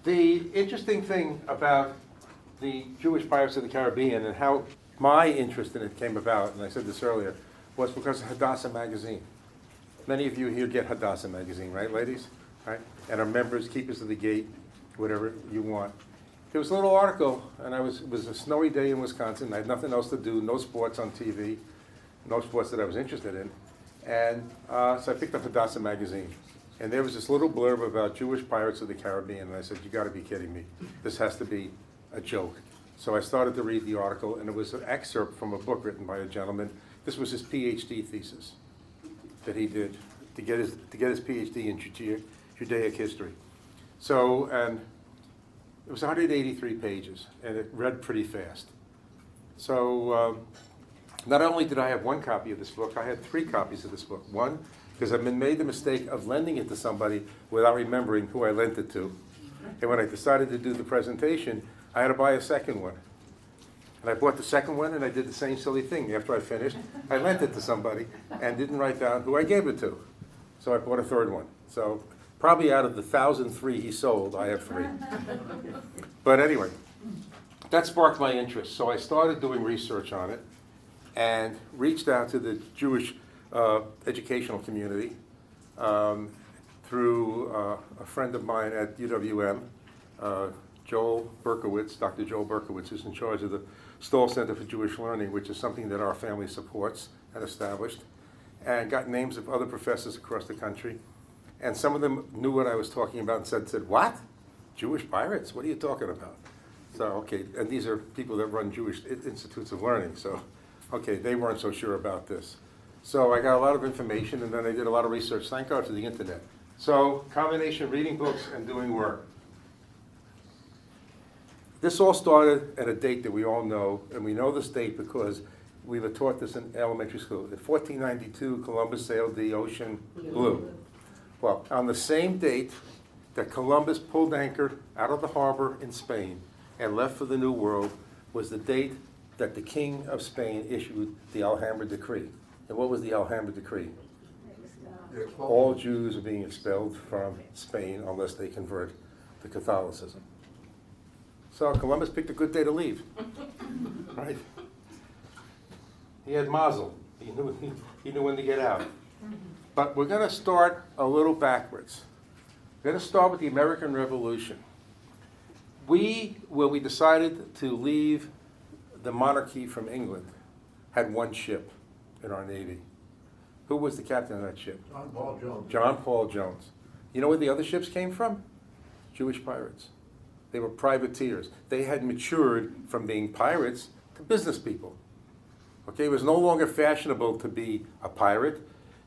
The interesting thing about the Jewish pirates of the Caribbean and how my interest in it came about, and I said this earlier, was because of Hadassah magazine. Many of you here get Hadassah magazine, right, ladies? Right? And are members, keepers of the gate, whatever you want. There was a little article, and it was a snowy day in Wisconsin. I had nothing else to do, no sports on TV, no sports that I was interested in. And so I picked up Hadassah magazine. And there was this little blurb about Jewish pirates of the Caribbean. And I said, you got to be kidding me. This has to be a joke. So I started to read the article, and it was an excerpt from a book written by a gentleman. This was his PhD thesis that he did to get his PhD in Judaic history. So, and it was 183 pages, and it read pretty fast. So not only did I have one copy of this book, I had 3 copies of this book. One, because I've made the mistake of lending it to somebody without remembering who I lent it to. And when I decided to do the presentation, I had to buy a second one. And I bought the second one, and I did the same silly thing. After I finished, I lent it to somebody and didn't write down who I gave it to. So I bought a third one. So probably out of the 1,003 he sold, I have 3. But anyway, that sparked my interest. So I started doing research on it and reached out to the Jewish educational community through a friend of mine at UWM, Joel Berkowitz, Dr. Joel Berkowitz, who's in charge of the Stoll Center for Jewish Learning, which is something that our family supports and established, and got names of other professors across the country. And some of them knew what I was talking about and said, what? Jewish pirates? What are you talking about? So, okay, and these are people that run Jewish institutes of learning, so, okay, they weren't so sure about this. So I got a lot of information, and then I did a lot of research. Thank God for the internet. So, combination of reading books and doing work. This all started at a date that we all know, and we know this date because we were taught this in elementary school. In 1492, Columbus sailed the ocean blue. Well, on the same date that Columbus pulled anchor out of the harbor in Spain and left for the New World was the date that the King of Spain issued the Alhambra Decree. And what was the Alhambra Decree? All Jews are being expelled from Spain unless they convert to Catholicism. So Columbus picked a good day to leave, right? He had mazel. He knew when to get out. But we're going to start a little backwards. We're going to start with the American Revolution. When we decided to leave the monarchy from England, had one ship in our Navy. Who was the captain of that ship? John Paul Jones. John Paul Jones. You know where the other ships came from? Jewish pirates. They were privateers. They had matured from being pirates to business people. Okay, it was no longer fashionable to be a pirate.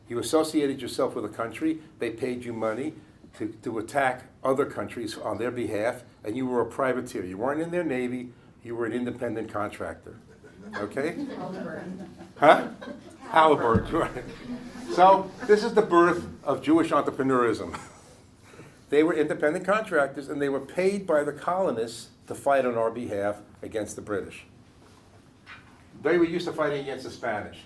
You associated yourself with a country. They paid you money to attack other countries on their behalf, and you were a privateer. You weren't in their navy. You were an independent contractor. Okay? Huh? Halliburton, right. So this is the birth of Jewish entrepreneurism. They were independent contractors, and they were paid by the colonists to fight on our behalf against the British. They were used to fighting against the Spanish.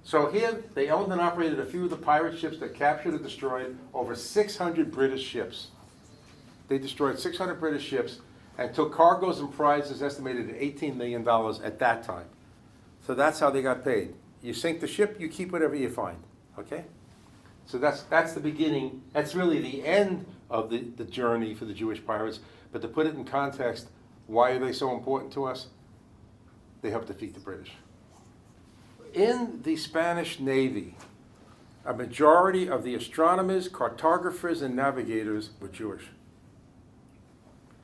So here, they owned and operated a few of the pirate ships that captured and destroyed over 600 British ships. They destroyed 600 British ships and took cargoes and prizes estimated at $18 million at that time. So that's how they got paid. You sink the ship, you keep whatever you find, okay? So that's the beginning. That's really the end of the journey for the Jewish pirates. But to put it in context, why are they so important to us? They helped defeat the British. In the Spanish Navy, a majority of the astronomers, cartographers, and navigators were Jewish.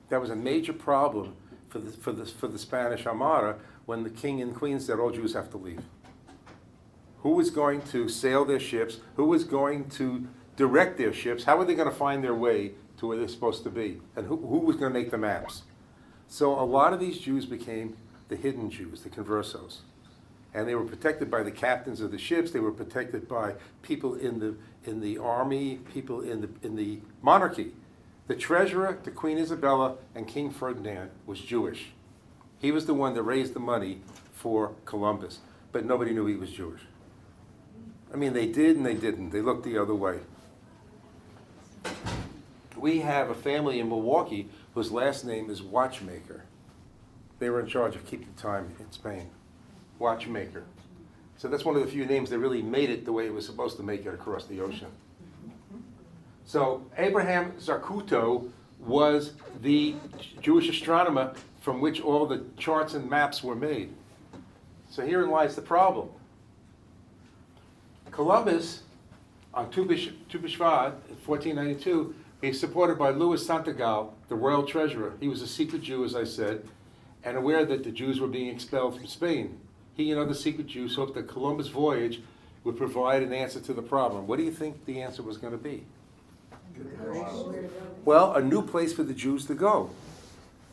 That was a major problem for the Spanish Armada when the king and queen said all Jews have to leave. Who was going to sail their ships? Who was going to direct their ships? How were they going to find their way to where they're supposed to be? And who was going to make the maps? So a lot of these Jews became the hidden Jews, the Conversos. And they were protected by the captains of the ships. They were protected by people in the army, people in the monarchy. The treasurer to Queen Isabella and King Ferdinand was Jewish. He was the one that raised the money for Columbus, but nobody knew he was Jewish. I mean, they did and they didn't. They looked the other way. We have a family in Milwaukee whose last name is Watchmaker. They were in charge of keeping time in Spain. Watchmaker. So that's one of the few names that really made it the way it was supposed to make it across the ocean. So Abraham Zacuto was the Jewish astronomer from which all the charts and maps were made. So herein lies the problem. Columbus, on Tu B'Shvat in 1492, he's supported by Louis Santagal, the royal treasurer. He was a secret Jew, as I said, and aware that the Jews were being expelled from Spain. He and other secret Jews hoped that Columbus' voyage would provide an answer to the problem. What do you think the answer was going to be? Well, a new place for the Jews to go.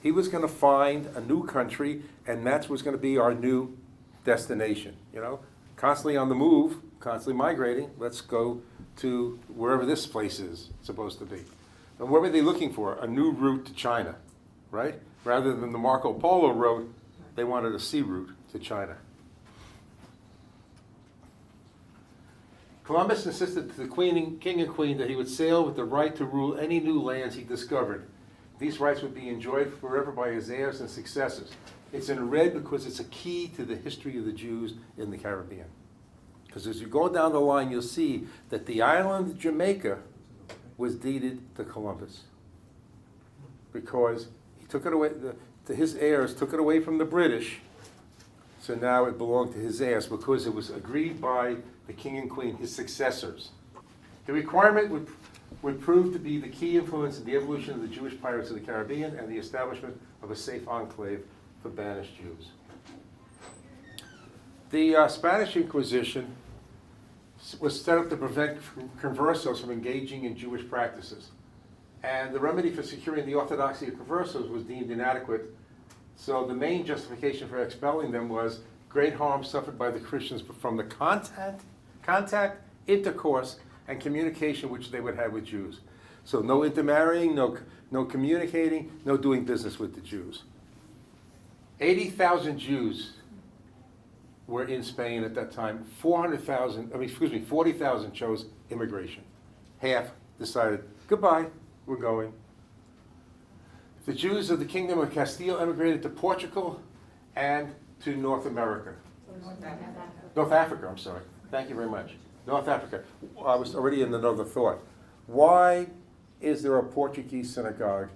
He was going to find a new country, and that was going to be our new destination. You know, constantly on the move, constantly migrating. Let's go to wherever this place is supposed to be. And what were they looking for? A new route to China, right? Rather than the Marco Polo route, they wanted a sea route to China. Columbus insisted to the king and queen that he would sail with the right to rule any new lands he discovered. These rights would be enjoyed forever by his heirs and successors. It's in red because it's a key to the history of the Jews in the Caribbean. Because as you go down the line, you'll see that the island of Jamaica was deeded to Columbus. Because he took it away, his heirs took it away from the British, so now it belonged to his heirs because it was agreed by the king and queen, his successors. The requirement would prove to be the key influence in the evolution of the Jewish pirates of the Caribbean and the establishment of a safe enclave for banished Jews. The Spanish Inquisition was set up to prevent Conversos from engaging in Jewish practices. And the remedy for securing the orthodoxy of Conversos was deemed inadequate. So the main justification for expelling them was great harm suffered by the Christians from the contact, intercourse, and communication which they would have with Jews. So no intermarrying, no communicating, no doing business with the Jews. 80,000 Jews were in Spain at that time. 40,000 chose immigration. Half decided, goodbye, we're going. The Jews of the Kingdom of Castile emigrated to Portugal and to North America. North Africa, I'm sorry. Thank you very much. North Africa. I was already in another thought. Why is there a Portuguese synagogue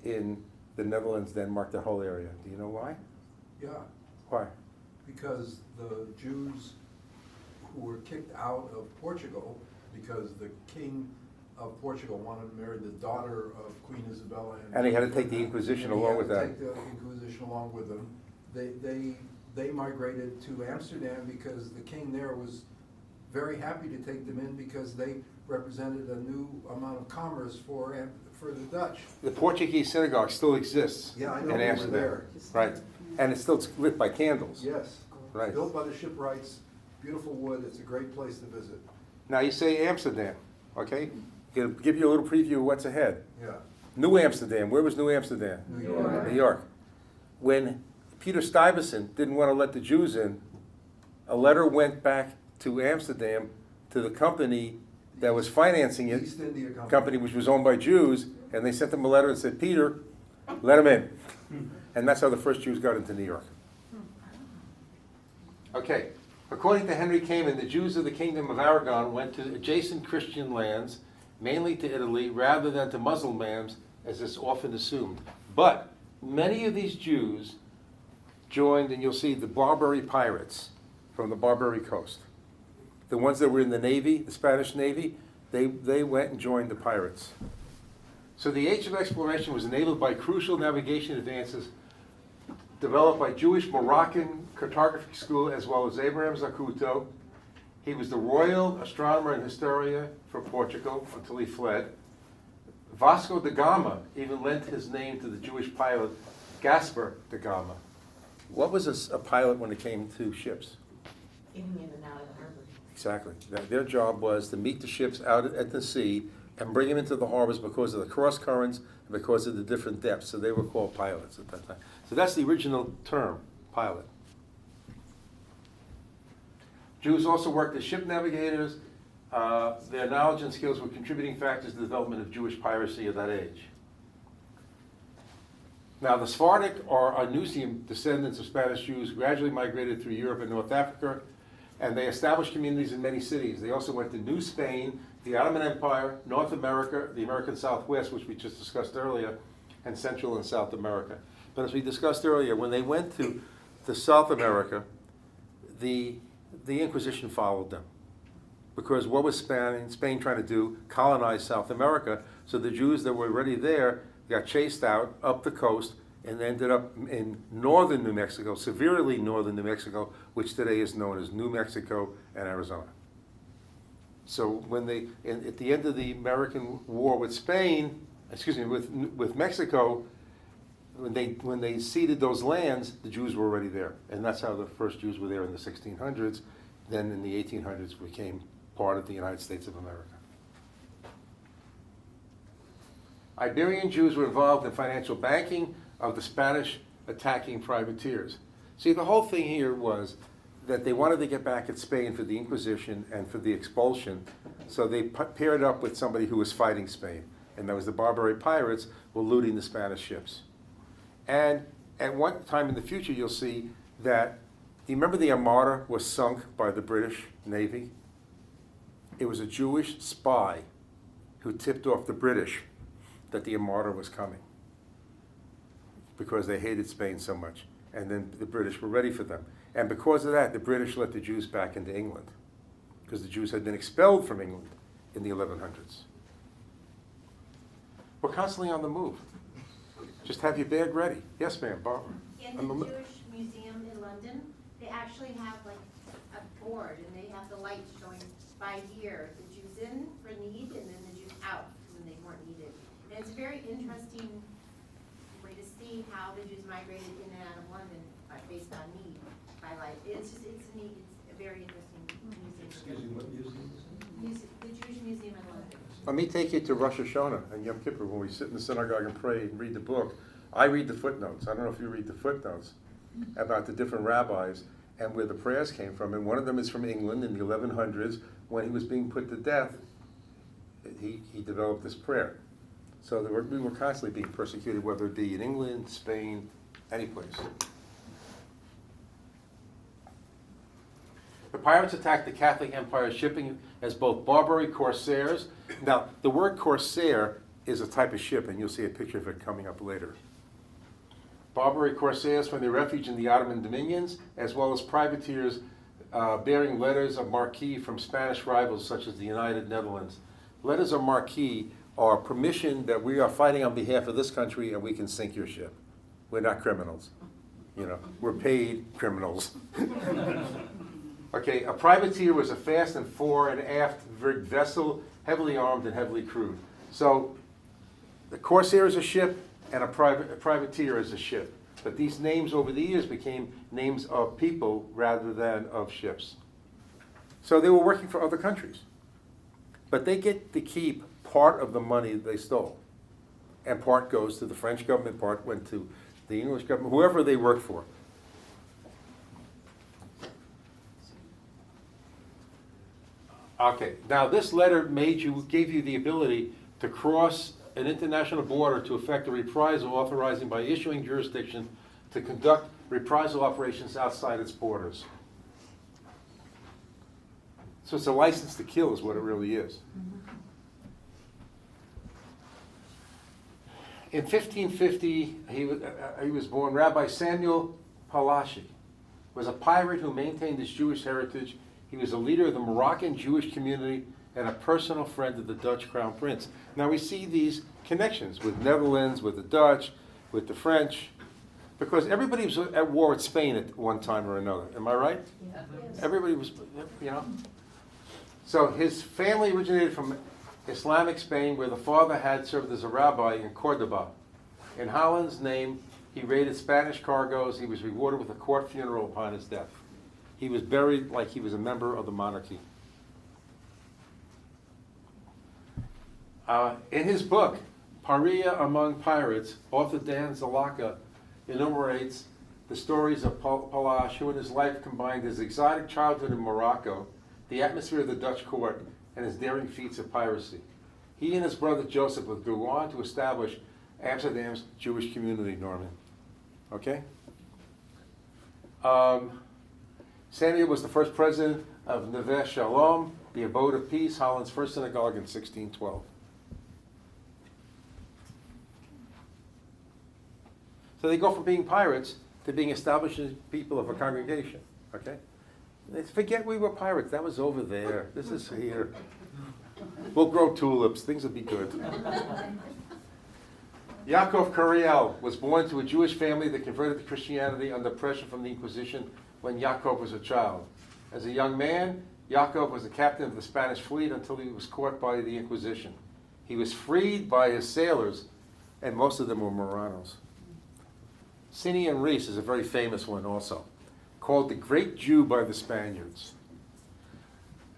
in the Netherlands, Denmark, the whole area? Do you know why? Yeah. Why? Because the Jews who were kicked out of Portugal because the king of Portugal wanted to marry the daughter of Queen Isabella. And he had to take the Inquisition along with that. Take the Inquisition along with them. They migrated to Amsterdam because the king there was very happy to take them in because they represented a new amount of commerce for the Dutch. The Portuguese synagogue still exists Yeah, I know, in we were Amsterdam. there. Right. And it's still lit by candles. Yes. Right. Built by the shipwrights, beautiful wood, it's a great place to visit. Now you say Amsterdam, okay? Gonna give you a little preview of what's ahead. Yeah. New Amsterdam. Where was New Amsterdam? New York. New York. When Peter Stuyvesant didn't want to let the Jews in, a letter went back to Amsterdam to the company that was financing it, East India company which was owned by Jews, and they sent them a letter and said, Peter, let them in. And that's how the first Jews got into New York. Okay, according to Henry Kamen, the Jews of the Kingdom of Aragon went to adjacent Christian lands, mainly to Italy, rather than to Muslim lands, as is often assumed. But many of these Jews joined, and you'll see the Barbary pirates from the Barbary coast. The ones that were in the Navy, the Spanish Navy, they went and joined the pirates. So the age of exploration was enabled by crucial navigation advances developed by Jewish Moroccan cartography school as well as Abraham Zacuto. He was the royal astronomer and historian for Portugal until he fled. Vasco da Gama even lent his name to the Jewish pilot Gaspar da Gama. What was a pilot when it came to ships? Getting in and out of the harbor. Exactly. Their job was to meet the ships out at the sea and bring them into the harbors because of the cross currents and because of the different depths. So they were called pilots at that time. So that's the original term, pilot. Jews also worked as ship navigators, Their knowledge and skills were contributing factors to the development of Jewish piracy of that age. Now, the Sephardic or Anusian descendants of Spanish Jews gradually migrated through Europe and North Africa, and they established communities in many cities. They also went to New Spain, the Ottoman Empire, North America, the American Southwest, which we just discussed earlier, and Central and South America. But as we discussed earlier, when they went to South America, the Inquisition followed them. Because what was Spain trying to do? Colonize South America. So the Jews that were already there got chased out up the coast and ended up in northern New Mexico, severely northern New Mexico, which today is known as New Mexico and Arizona. So when at the end of the American War with Spain, with Mexico, when they ceded those lands, the Jews were already there. And that's how the first Jews were there in the 1600s. Then in the 1800s became part of the United States of America. Iberian Jews were involved in financial banking of the Spanish attacking privateers. See, the whole thing here was that they wanted to get back at Spain for the Inquisition and for the expulsion, so they paired up with somebody who was fighting Spain, and that was the Barbary pirates were looting the Spanish ships. And at one time in the future, you'll see that, do you remember the Armada was sunk by the British Navy? It was a Jewish spy who tipped off the British that the Armada was coming because they hated Spain so much. And then the British were ready for them. And because of that, the British let the Jews back into England because the Jews had been expelled from England in the 1100s. We're constantly on the move. Just have your bag ready. Yes, ma'am, Barbara. In the Jewish Museum in London, they actually have like a board, and they have the lights showing by year, the Jews in for need, and then the Jews out when they weren't needed. And it's a very interesting way to see how the Jews migrated in and out of London based on need by life. It's neat. It's a very interesting museum. Excuse me, what museum is it? The Jewish Museum in London. Let me take you to Rosh Hashanah and Yom Kippur when we sit in the synagogue and pray and read the book. I read the footnotes. I don't know if you read the footnotes about the different rabbis and where the prayers came from. And one of them is from England in the 1100s. When he was being put to death, he developed this prayer. So we were constantly being persecuted, whether it be in England, Spain, any place. The pirates attacked the Catholic Empire shipping as both Barbary corsairs. Now, the word corsair is a type of ship, and you'll see a picture of it coming up later. Barbary corsairs from their refuge in the Ottoman dominions, as well as privateers bearing letters of marque from Spanish rivals such as the United Netherlands. Letters of marque are permission that we are fighting on behalf of this country and we can sink your ship. We're not criminals. We're paid criminals. Okay, a privateer was a fast and fore and aft rigged vessel, heavily armed and heavily crewed. So the corsair is a ship and a privateer is a ship. But these names over the years became names of people rather than of ships. So they were working for other countries. But they get to keep part of the money they stole. And part goes to the French government, part went to the English government, whoever they worked for. Okay, now this letter gave you the ability to cross an international border to effect a reprisal authorizing by issuing jurisdiction to conduct reprisal operations outside its borders. So it's a license to kill is what it really is. In 1550, he was born. Rabbi Samuel Palashi was a pirate who maintained his Jewish heritage. He was a leader of the Moroccan Jewish community and a personal friend of the Dutch Crown Prince. Now we see these connections with Netherlands, with the Dutch, with the French, because everybody was at war with Spain at one time or another. Am I right? Yeah. Everybody was, So his family originated from Islamic Spain, where the father had served as a rabbi in Cordoba. In Holland's name, he raided Spanish cargoes. He was rewarded with a court funeral upon his death. He was buried like he was a member of the monarchy. In his book, Paria Among Pirates, author Dan Zalaka enumerates the stories of Palash, who in his life combined his exotic childhood in Morocco, the atmosphere of the Dutch court, and his daring feats of piracy. He and his brother Joseph would go on to establish Amsterdam's Jewish community, Norman. Okay? Saniya was the first president of Neve Shalom, the abode of peace, Holland's first synagogue in 1612. So they go from being pirates to being established people of a congregation, okay? They forget we were pirates. That was over there. This is here. We'll grow tulips. Things will be good. Yaakov Cariel was born to a Jewish family that converted to Christianity under pressure from the Inquisition when Yaakov was a child. As a young man, Yaakov was the captain of the Spanish fleet until he was caught by the Inquisition. He was freed by his sailors, and most of them were Moranos. Saniya and Reese is a very famous one also, called the Great Jew by the Spaniards.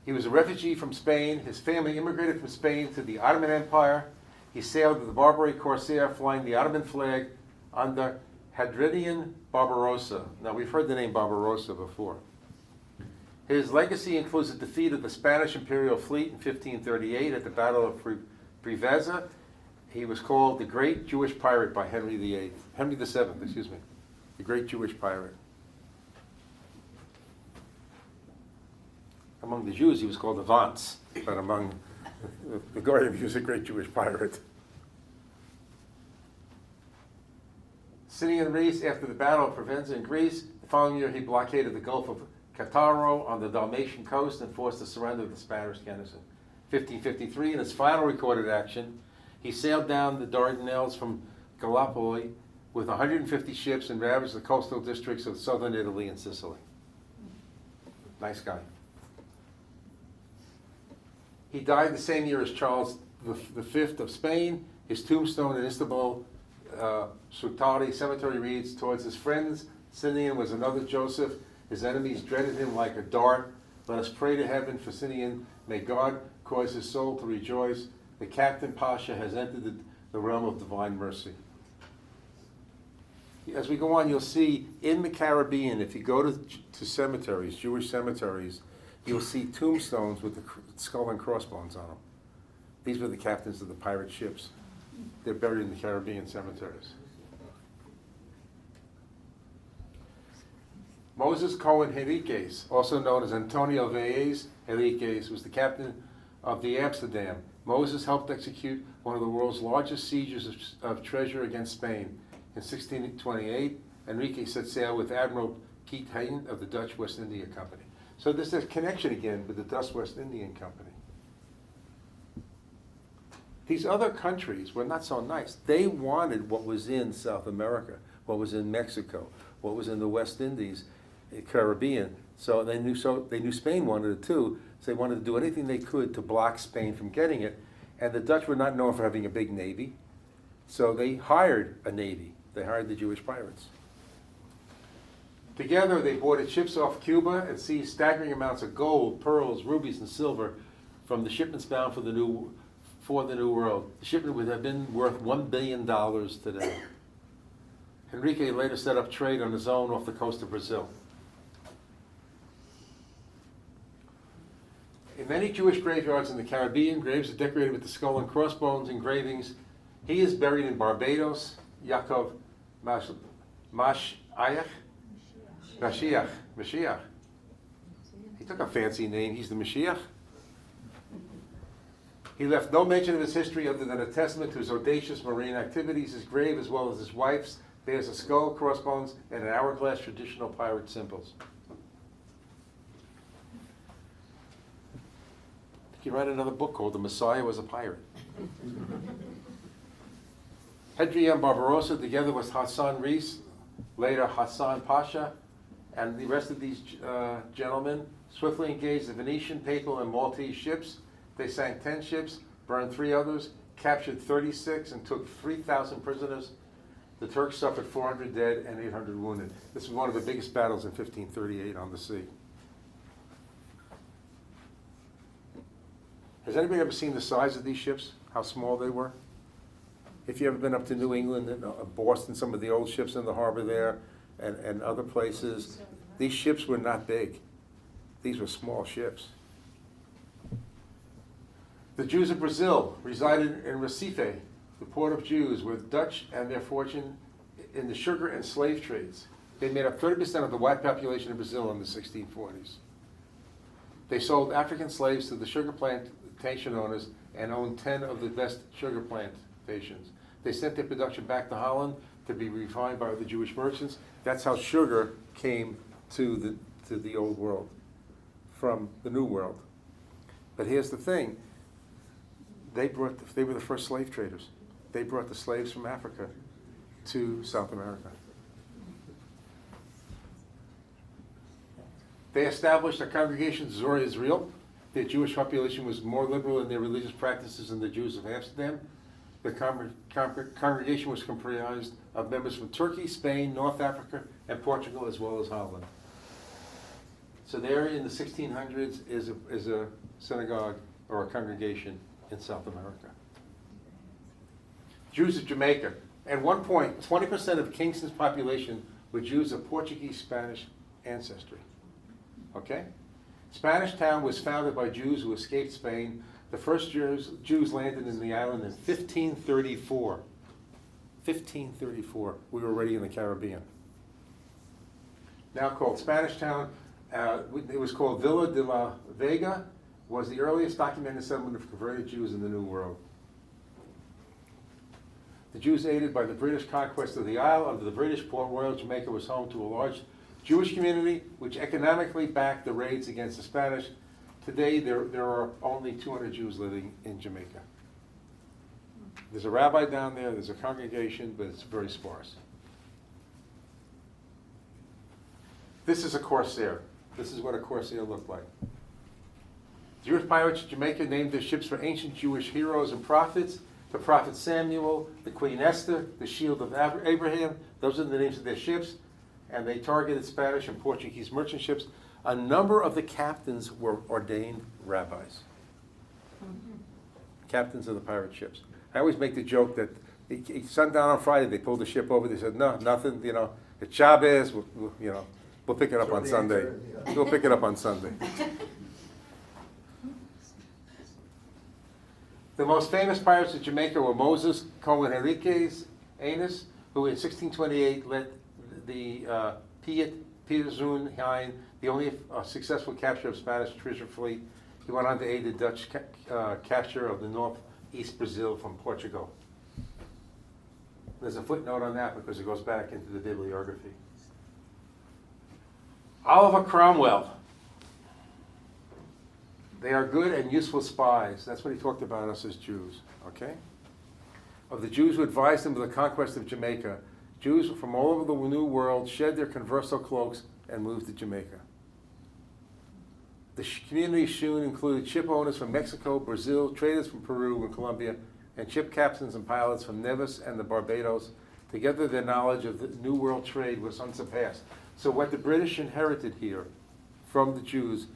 He was a refugee from Spain. His family immigrated from Spain to the Ottoman Empire. He sailed with the Barbary Corsair, flying the Ottoman flag under Hadrian Barbarossa. Now, we've heard the name Barbarossa before. His legacy includes the defeat of the Spanish imperial fleet in 1538 at the Battle of Preveza. He was called the Great Jewish Pirate by Henry VII, the Great Jewish Pirate. Among the Jews, he was called the Vance, but among the Goyim, he was a Great Jewish Pirate. Sitting in Greece after the Battle of Provenza in Greece, the following year he blockaded the Gulf of Cattaro on the Dalmatian coast and forced the surrender of the Spanish garrison. 1553, in his final recorded action, he sailed down the Dardanelles from Gallipoli with 150 ships and ravaged the coastal districts of southern Italy and Sicily. Nice guy. He died the same year as Charles V of Spain. His tombstone in Istanbul, Sultani Cemetery reads, "Towards his friends, Simeon was another Joseph. His enemies dreaded him like a dart. Let us pray to heaven for Simeon. May God cause his soul to rejoice. The Captain Pasha has entered the realm of divine mercy." As we go on, you'll see in the Caribbean, if you go to cemeteries, Jewish cemeteries, you'll see tombstones with the skull and crossbones on them. These were the captains of the pirate ships. They're buried in the Caribbean cemeteries. Moses Cohen Henriquez, also known as Antonio Valles Henriquez, was the captain of the Amsterdam. Moses helped execute one of the world's largest sieges of treasure against Spain. In 1628, Enrique set sail with Admiral Piet Hein of the Dutch West India Company. So there's a connection again with the Dutch West Indian Company. These other countries were not so nice. They wanted what was in South America, what was in Mexico, what was in the West Indies, the Caribbean. So they knew Spain wanted it too. So they wanted to do anything they could to block Spain from getting it. And the Dutch were not known for having a big navy. So they hired a navy. They hired the Jewish pirates. Together, they boarded ships off Cuba and seized staggering amounts of gold, pearls, rubies, and silver from the shipments bound for the New World. The shipment would have been worth $1 billion today. Henrique later set up trade on his own off the coast of Brazil. In many Jewish graveyards in the Caribbean, graves are decorated with the skull and crossbones engravings. He is buried in Barbados, Yaakov Mashiach. He took a fancy name. He's the Mashiach. He left no mention of his history other than a testament to his audacious marine activities. His grave, as well as his wife's, bears a skull, crossbones, and an hourglass traditional pirate symbols. He wrote another book called The Messiah Was a Pirate. Hadrian Barbarossa, together with Hassan Reis, later Hassan Pasha, and the rest of these gentlemen, swiftly engaged the Venetian, Papal, and Maltese ships. They sank 10 ships, burned 3 others, captured 36, and took 3,000 prisoners. The Turks suffered 400 dead and 800 wounded. This was one of the biggest battles in 1538 on the sea. Has anybody ever seen the size of these ships? How small they were? If you've ever been up to New England and Boston, some of the old ships in the harbor there, and other places, these ships were not big. These were small ships. The Jews of Brazil resided in Recife, the port of Jews, with Dutch and their fortune in the sugar and slave trades. They made up 30% of the white population of Brazil in the 1640s. They sold African slaves to the sugar plantation owners and owned 10 of the best sugar plantations. They sent their production back to Holland to be refined by the Jewish merchants. That's how sugar came to the old world from the new world. But here's the thing. They were the first slave traders. They brought the slaves from Africa to South America. They established a congregation, Zora Israel. The Jewish population was more liberal in their religious practices than the Jews of Amsterdam. The congregation was comprised of members from Turkey, Spain, North Africa, and Portugal, as well as Holland. So there in the 1600s is a synagogue or a congregation in South America. Jews of Jamaica. At one point, 20% of Kingston's population were Jews of Portuguese, Spanish ancestry. Okay? Spanish Town was founded by Jews who escaped Spain. The first Jews landed in the island in 1534. 1534. We were already in the Caribbean. Now called Spanish Town. It was called Villa de la Vega, was the earliest documented settlement of converted Jews in the New World. The Jews aided by the British conquest of the isle under the British Port Royal Jamaica was home to a large Jewish community which economically backed the raids against the Spanish. Today there are only 200 Jews living in Jamaica. There's a rabbi down there, there's a congregation, but it's very sparse. This is a corsair. This is what a corsair looked like. Jewish pirates of Jamaica named their ships for ancient Jewish heroes and prophets. The prophet Samuel, the Queen Esther, the shield of Abraham. Those are the names of their ships. And they targeted Spanish and Portuguese merchant ships. A number of the captains were ordained rabbis. Captains of the pirate ships. I always make the joke that sundown on Friday, they pulled the ship over. They said, no, nothing, it's Shabbos, we'll pick it up on Sunday. We'll pick it up on Sunday. The most famous pirates of Jamaica were Moses, Cohen Henriquez, Anus, who in 1628 led the Pieterzoon Hein, the only successful capture of Spanish treasure fleet. He went on to aid the Dutch capture of the northeast Brazil from Portugal. There's a footnote on that because it goes back into the bibliography. Oliver Cromwell. They are good and useful spies. That's what he talked about us as Jews, okay? Of the Jews who advised him of the conquest of Jamaica, Jews from all over the New World shed their Converso cloaks and moved to Jamaica. The community soon included ship owners from Mexico, Brazil, traders from Peru and Colombia, and ship captains and pilots from Nevis and the Barbados. Together, their knowledge of the New World trade was unsurpassed. So what the British inherited here from the Jews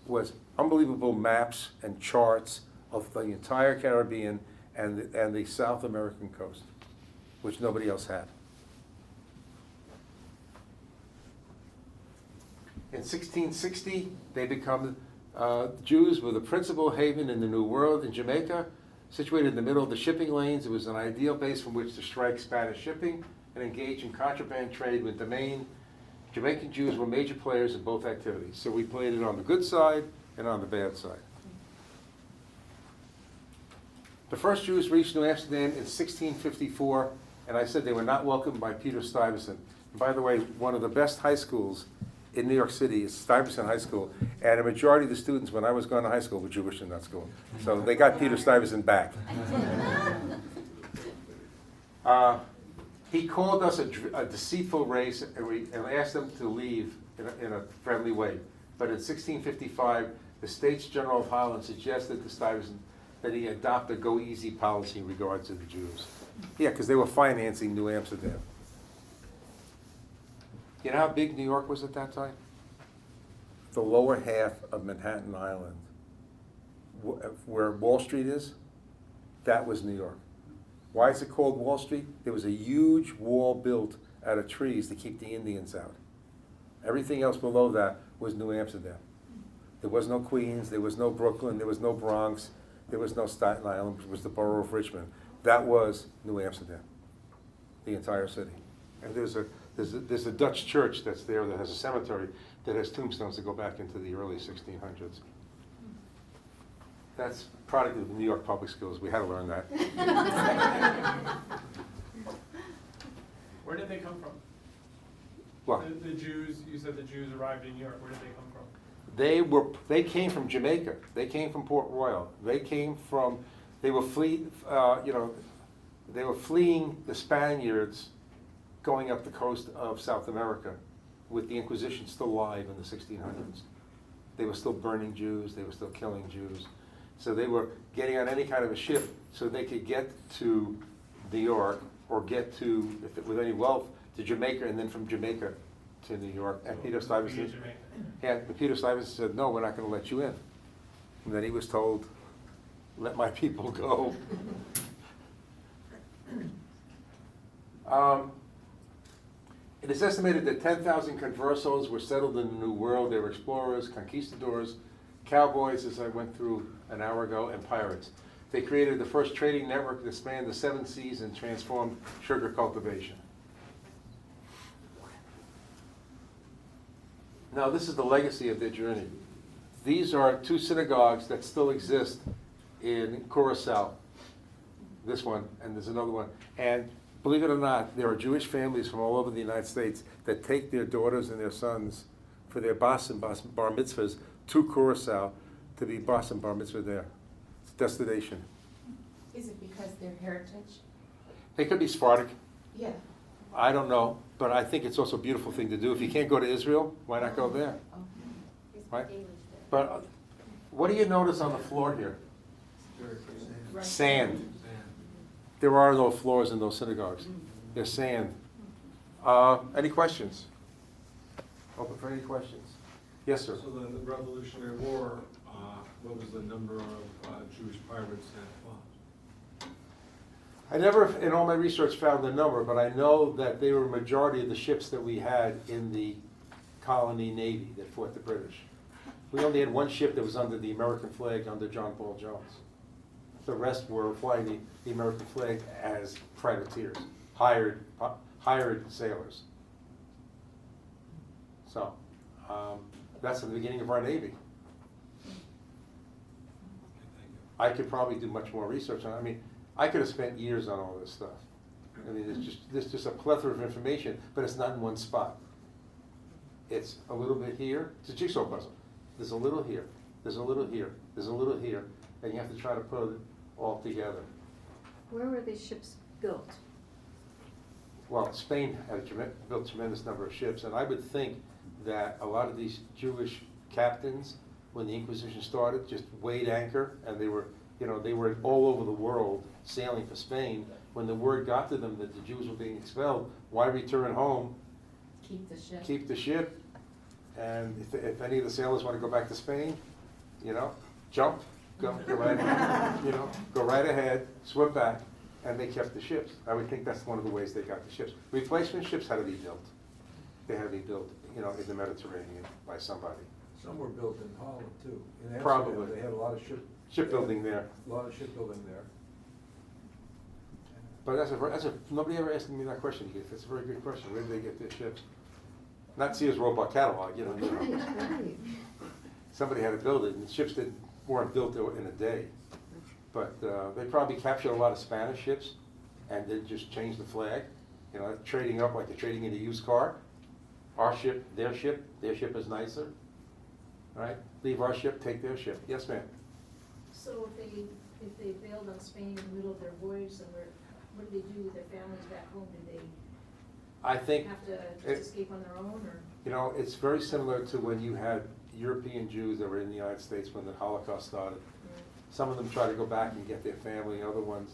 was unbelievable maps and charts of the entire Caribbean and the South American coast, which nobody else had. In 1660, they become Jews were the principal haven in the New World in Jamaica. Situated in the middle of the shipping lanes, it was an ideal base from which to strike Spanish shipping and engage in contraband trade with the main. Jamaican Jews were major players in both activities. So we played it on the good side and on the bad side. The first Jews reached New Amsterdam in 1654, and I said they were not welcomed by Peter Stuyvesant. And by the way, one of the best high schools in New York City is Stuyvesant High School, and a majority of the students when I was going to high school were Jewish in that school. So they got Peter Stuyvesant back. He called us a deceitful race and asked them to leave in a friendly way. But in 1655, the States General of Holland suggested to Stuyvesant that he adopt a go-easy policy in regards to the Jews. Yeah, because they were financing New Amsterdam. You know how big New York was at that time? The lower half of Manhattan Island, where Wall Street is, that was New York. Why is it called Wall Street? There was a huge wall built out of trees to keep the Indians out. Everything else below that was New Amsterdam. There was no Queens, there was no Brooklyn, there was no Bronx. There was no Staten Island, it was the borough of Richmond. That was New Amsterdam, the entire city. And there's a Dutch church that's there that has a cemetery that has tombstones that go back into the early 1600s. That's product of the New York public schools. We had to learn that. Where did they come from? Well, The Jews, you said the Jews arrived in New York. Where did they come from? they came from Jamaica. They came from Port Royal. They were fleeing the Spaniards going up the coast of South America with the Inquisition still alive in the 1600s. They were still burning Jews. They were still killing Jews. So they were getting on any kind of a ship so they could get to New York or get to, with any wealth, to Jamaica, and then from Jamaica to New York. And Peter Stuyvesant, Peter Stuyvesant said, no, we're not going to let you in. And then he was told, let my people go. It is estimated that 10,000 Conversos were settled in the New World. They were explorers, conquistadors, cowboys, as I went through an hour ago, and pirates. They created the first trading network that spanned the 7 seas and transformed sugar cultivation. Now, this is the legacy of their journey. These are 2 synagogues that still exist in Curacao. This one, and there's another one. And believe it or not, there are Jewish families from all over the United States that take their daughters and their sons for their bas and bar mitzvahs to Curacao to be bas and bar mitzvah there. It's a destination. Is it because their heritage? They could be Sephardic. Yeah. I don't know, but I think it's also a beautiful thing to do. If you can't go to Israel, why not go there? Right? But what do you notice on the floor here? Sand. There are no floors in those synagogues. There's sand. Any questions? Open for any questions? Yes, sir. So the Revolutionary War, what was the number of Jewish pirates that fought? I never, in all my research, found the number, but I know that they were a majority of the ships that we had in the colony navy that fought the British. We only had one ship that was under the American flag under John Paul Jones. The rest were flying the American flag as privateers, hired sailors. So that's the beginning of our Navy. I could probably do much more research on it. I mean, I could have spent years on all this stuff. I mean, there's just a plethora of information, but it's not in one spot. It's a little bit here. It's a jigsaw puzzle. There's a little here. There's a little here. There's a little here. And you have to try to put it all together. Where were these ships built? Well, Spain had built a tremendous number of ships, and I would think that a lot of these Jewish captains, when the Inquisition started, just weighed anchor, and they were all over the world sailing for Spain. When the word got to them that the Jews were being expelled, why return home? Keep the ship. Keep the ship, and if any of the sailors want to go back to Spain, jump, go right ahead, go right ahead, swim back, and they kept the ships. I would think that's one of the ways they got the ships. Replacement ships had to be built. They had to be built, in the Mediterranean by somebody. Some were built in Holland too. In Amsterdam, Probably. they had a lot of Shipbuilding there. A lot of shipbuilding there. But nobody ever asked me that question, Keith. It's a very good question. Where did they get their ships? Not Sears Roebuck catalog, Right. Somebody had to build it, and ships weren't built in a day. But they probably captured a lot of Spanish ships, and then just changed the flag. Trading up like they're trading in a used car. Our ship is nicer. Right? Leave our ship, take their ship. Yes, ma'am. So if they bailed on Spain in the middle of their voyage somewhere, what did they do with their families back home? Did they I think have to just escape on their own, or? it's very similar to when you had European Jews that were in the United States when the Holocaust started. Some of them tried to go back and get their family. Other ones,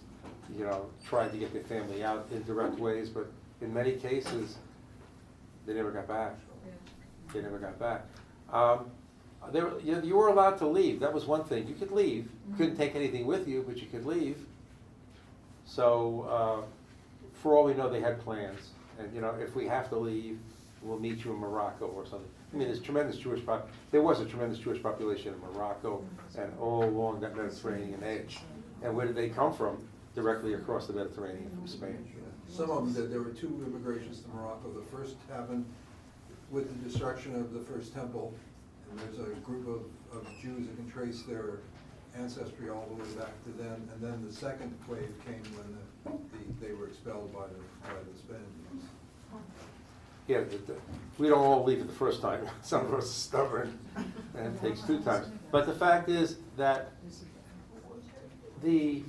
tried to get their family out in direct ways. But in many cases, they never got back. They never got back. You were allowed to leave. That was one thing. You could leave. You couldn't take anything with you, but you could leave. So for all we know, they had plans. And if we have to leave, we'll meet you in Morocco or something. I mean, there's tremendous there was a tremendous Jewish population in Morocco and all along that Mediterranean edge. And where did they come from? Directly across the Mediterranean from Spain. Some of them, there were two immigrations to Morocco. The first happened with the destruction of the first temple. And there's a group of Jews that can trace their ancestry all the way back to then. And then the second wave came when they were expelled by the Spaniards. Yeah, we don't all leave it the first time. Some of us are stubborn, and it takes 2 times. But the fact is that the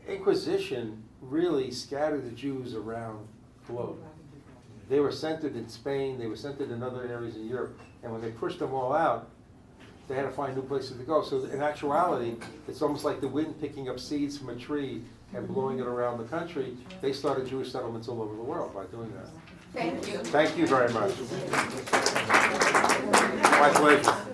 Inquisition really scattered the Jews around the globe. They were centered in Spain, they were centered in other areas in Europe, and when they pushed them all out, they had to find new places to go. So in actuality, it's almost like the wind picking up seeds from a tree and blowing it around the country. They started Jewish settlements all over the world by doing that. Thank you. Thank you very much. My pleasure.